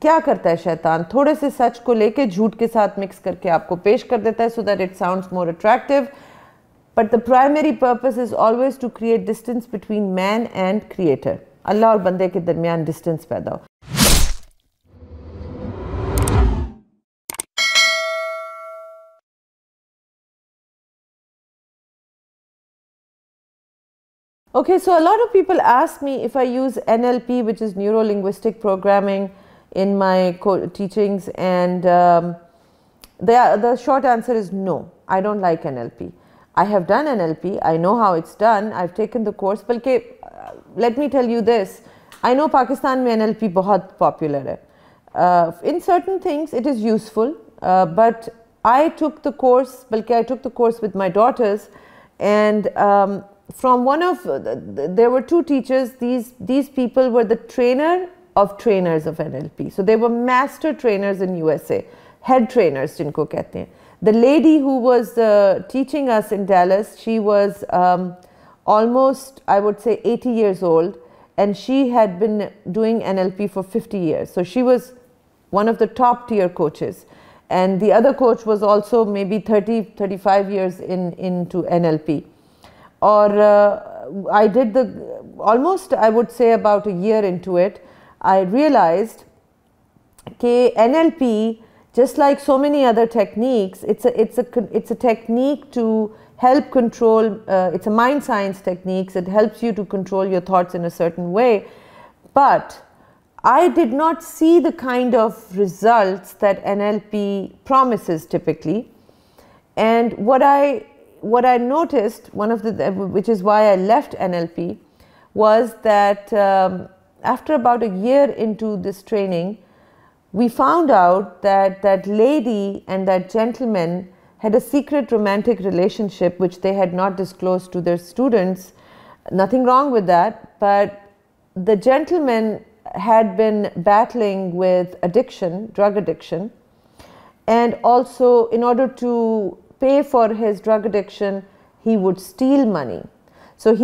क्या करता है शैतान, थोड़े से सच को लेके झूठ के साथ मिक्स करके आपको पेश कर देता है, so that it sounds more attractive. But the primary purpose is always to create distance between man and creator. अल्लाह और बंदे के दरमियान distance पैदा हो. Okay, so a lot of people ask me if I use NLP, which is neuro-linguistic programming, in my teachings, and the short answer is no, I don't like NLP. I have done NLP, I know how it's done, I've taken the course, balki let me tell you this, I know Pakistan mein NLP बहुत popular hai. In certain things it is useful, but I took the course, balki I took the course with my daughters, and from one of, there were two teachers, these people were the trainer of trainers of NLP. So they were master trainers in USA, head trainers jinko kehte hain. The lady who was teaching us in Dallas, she was almost, I would say, 80 years old, and she had been doing NLP for 50 years. So she was one of the top tier coaches. And the other coach was also maybe 35 years into NLP. Or I did almost, I would say, about a year into it, I realized that NLP, just like so many other techniques, it's a technique to help control, it's a mind science technique, it helps you to control your thoughts in a certain way. But I did not see the kind of results that NLP promises typically. And what I noticed, which is why I left NLP, was that after about a year into this training, we found out that that lady and that gentleman had a secret romantic relationship which they had not disclosed to their students. Nothing wrong with that, but the gentleman had been battling with addiction, drug addiction, and also in order to pay for his drug addiction, he would steal money. So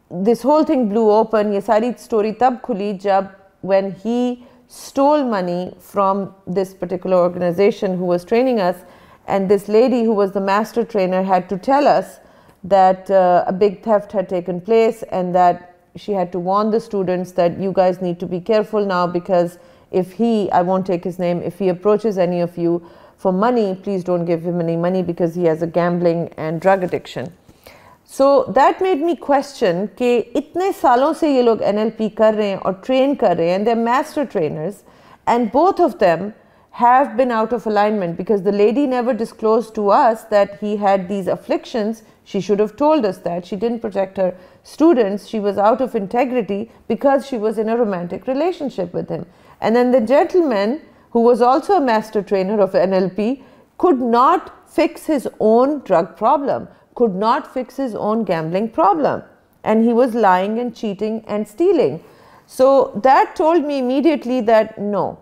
this whole thing blew open. Ye sari story tab khuli jab when he stole money from this particular organization who was training us, and this lady who was the master trainer had to tell us that a big theft had taken place, and that she had to warn the students that you guys need to be careful now, because if I won't take his name, if he approaches any of you for money, please don't give him any money because he has a gambling and drug addiction. So that made me question कि इतने सालों से ये लोग NLP कर रहे हैं और train कर रहे हैं, and they're master trainers, and both of them have been out of alignment, because the lady never disclosed to us that he had these afflictions. She should have told us that. She didn't protect her students. She was out of integrity because she was in a romantic relationship with him. And then the gentleman, who was also a master trainer of NLP, could not fix his own drug problem, could not fix his own gambling problem, and he was lying and cheating and stealing. So that told me immediately that no,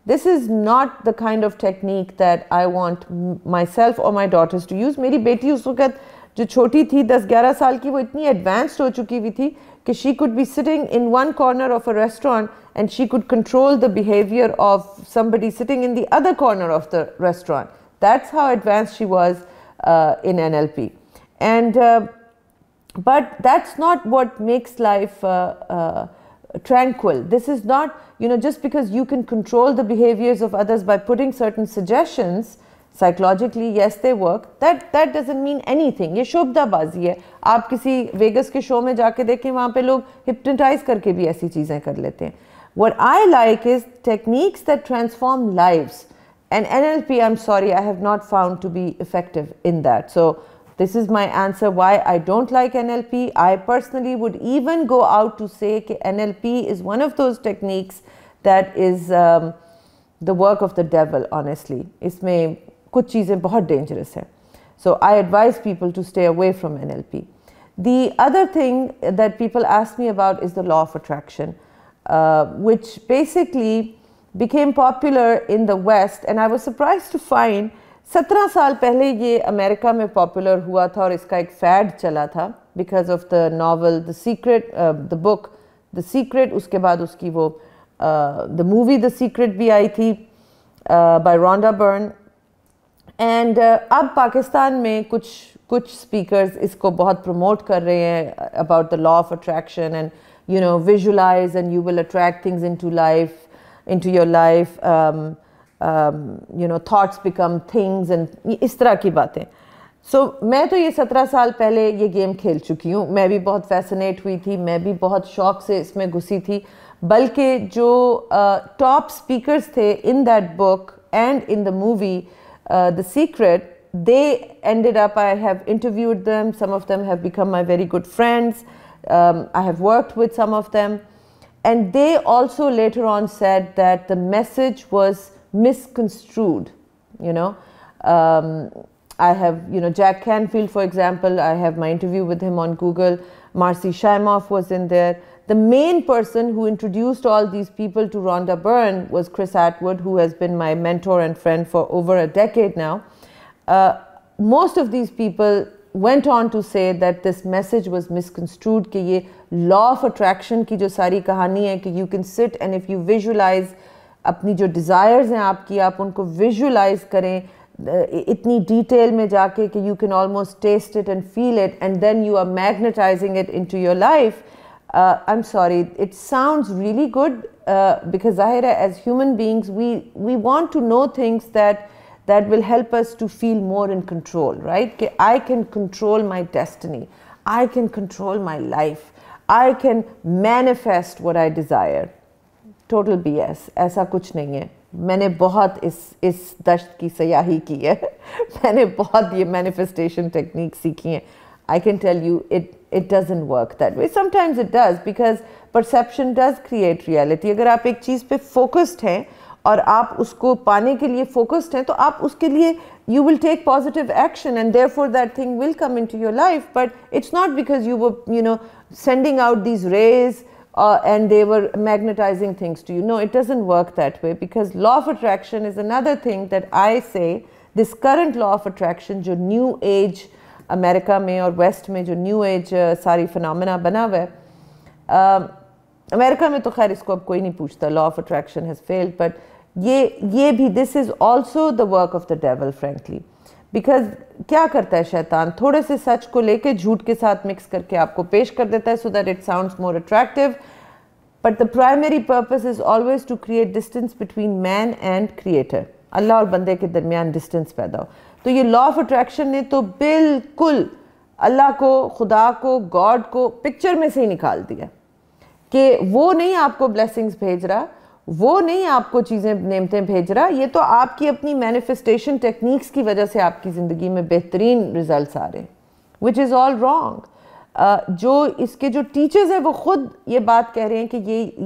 this is not the kind of technique that I want myself or my daughters to use. मेरी बेटी उस वक्त जो छोटी थी 10-11 साल की, वो इतनी advanced हो चुकी हुई थी कि she could be sitting in one corner of a restaurant and she could control the behavior of somebody sitting in the other corner of the restaurant. That's how advanced she was in NLP. And but that's not what makes life tranquil. This is not, just because you can control the behaviors of others by putting certain suggestions, psychologically, yes, they work. That doesn't mean anything. ये शोभदाबाजी है. आप किसी vagus के show में जाके देखें, वहाँ पे लोग hypnotize करके भी ऐसी चीज़ें कर लेते हैं. What I like is techniques that transform lives. And NLP, I'm sorry, I have not found to be effective in that. So this is my answer why I don't like NLP. I personally would even go out to say that NLP is one of those techniques that is the work of the devil, honestly. इसमें कुछ चीज़ें बहुत dangerous है. So I advise people to stay away from NLP. The other thing that people ask me about is the law of attraction, which basically became popular in the West, and I was surprised to find 17 साल पहले ये America में popular हुआ था और इसका एक fed चला था because of the novel The Secret, the book The Secret. उसके बाद उसकी वो द मूवी द सीक्रेट भी आई थी बाय रोंडा बर्न। एंड अब पाकिस्तान में कुछ स्पीकर्स इसको बहुत प्रमोट कर रहे हैं about the law of attraction and you know visualize and you will attract things into your life, you know thoughts become things and इस तरह की बातें। मैं तो ये 17 साल पहले ये गेम खेल चुकी हूँ, मैं भी बहुत फैसिनेट हुई थी, मैं भी बहुत शौक से इसमें घुसी थी। बल्कि जो टॉप स्पीकर्स थे in that book and in the movie the secret, they ended up, I have interviewed them, some of them have become my very good friends, I have worked with some of them, and they also later on said that the message was misconstrued, you know. I have, you know, Jack Canfield, for example, I have my interview with him on Google. Marcy Shimoff was in there. The main person who introduced all these people to Rhonda Byrne was Chris Atwood, who has been my mentor and friend for over a decade now. Most of these people went on to say that this message was misconstrued, कि ये law of attraction की जो सारी कहानी है कि you can sit and if you visualize अपनी जो desires हैं आपकी, आप उनको visualize करें इतनी detail में जाके कि you can almost taste it and feel it and then you are magnetizing it into your life. I'm sorry, it sounds really good because Zahira, as human beings, we want to know things that will help us to feel more in control, right? I can control my destiny, I can control my life, I can manifest what I desire. Total BS, ऐसा कुछ नहीं है। मैंने बहुत इस दश्त की सयाही की है मैंने बहुत ये manifestation technique सीखी हैं। I can tell you it doesn't work that way. Sometimes it does because perception does create reality. अगर आप एक चीज़ पे focused हैं और आप उसको पाने के लिए focused हैं तो आप उसके लिए you will take positive action and therefore that thing will come into your life. But it's not because you were, you know, sending out these rays and they were magnetizing things to you. No, it doesn't work that way because law of attraction is another thing that I say, this current law of attraction जो new age America में और waste में जो new age सारी phenomena बना हुआ है, America में तो खैर इसको अब कोई नहीं पूछता, law of attraction has failed, but ये भी this is also the work of the devil frankly, because क्या करता है शैतान, थोड़े से सच को लेके झूठ के साथ मिक्स करके आपको पेश कर देता है so that it sounds more attractive, but the primary purpose is always to create distance between man and creator, Allah और बंदे के दरमियान डिस्टेंस पैदा हो। तो ये लॉ ऑफ अट्रैक्शन ने तो बिल्कुल अल्लाह को, खुदा को, गॉड को पिक्चर में से ही निकाल दिया कि वो नहीं आपको ब्लेसिंग्स भेज रहा, वो नहीं आपको चीज़ें नेमतें भेज रहा, ये तो आपकी अपनी मैनिफेस्टेशन टेक्निक्स की वजह से आपकी ज़िंदगी में बेहतरीन रिजल्ट्स आ रहे हैं, विच इज़ ऑल रॉन्ग। जो इसके जो टीचर्स हैं वो खुद ये बात कह रहे हैं कि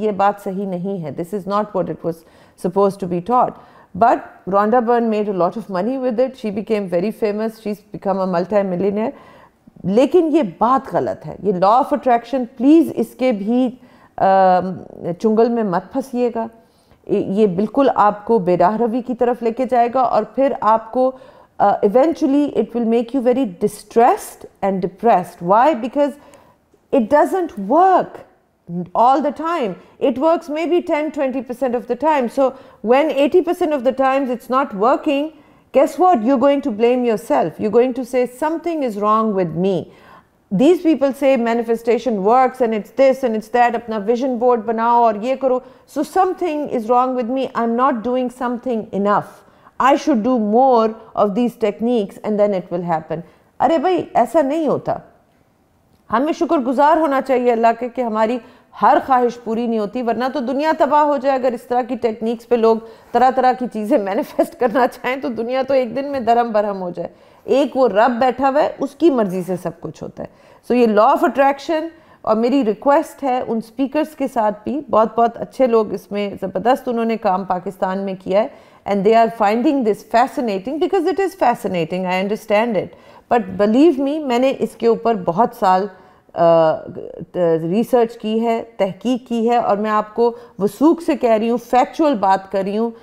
ये बात सही नहीं है, this is not what it was supposed to be taught. But Rhonda Byrne made a lot of money with it. She became very famous. She's become a multi-millionaire. लेकिन ये बात गलत है, ये लॉ ऑफ अट्रैक्शन प्लीज़ इसके भी चुंगल में मत फंसिएगा, ये बिल्कुल आपको बेराह रवी की तरफ लेके जाएगा और फिर आपको eventually it will make you very distressed and depressed. Why? Because it doesn't work all the time. It works maybe 10-20% of the time. So when 80% of the times it's not working, guess what? You're going to blame yourself. You're going to say something is wrong with me. These people say manifestation works and it's this and it's that, apna vision board banao aur ye karo. So something is wrong with me. I'm not doing something enough. I should do more of these techniques and then it will happen. अरे भाई ऐसा नहीं होता, हमें शुक्रगुजार होना चाहिए अल्लाह के कि हमारी हर ख्वाहिश पूरी नहीं होती, वरना तो दुनिया तबाह हो जाए। अगर इस तरह की टेक्निक्स पे लोग तरह तरह की चीज़ें मैनिफेस्ट करना चाहें तो दुनिया तो एक दिन में दरम बरहम हो जाए। एक वो रब बैठा हुआ है, उसकी मर्ज़ी से सब कुछ होता है। सो ये लॉ ऑफ अट्रैक्शन, और मेरी रिक्वेस्ट है उन स्पीकर्स के साथ भी, बहुत बहुत अच्छे लोग इसमें ज़बरदस्त उन्होंने काम पाकिस्तान में किया है and they are finding this fascinating because it is fascinating, I understand it, but believe me मैंने इसके ऊपर बहुत साल रिसर्च की है, तहकीक की है, और मैं आपको वसूख से कह रही हूँ, फैक्चुअल बात कर रही हूँ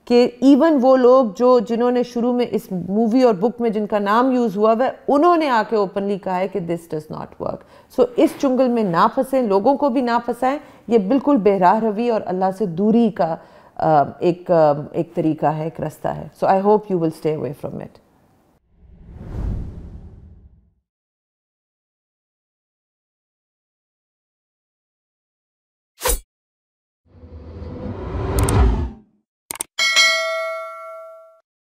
कि इवन वो लोग जिन्होंने शुरू में इस मूवी और बुक में जिनका नाम यूज़ हुआ वह उन्होंने आके ओपनली कहा है कि दिस डज नॉट वर्क। सो इस चुंगल में ना फंसें, लोगों को भी ना फंसाएं। ये बिल्कुल बेराह रवी और अल्लाह से दूरी का एक तरीका है, एक रास्ता है। So I hope you will stay away from it.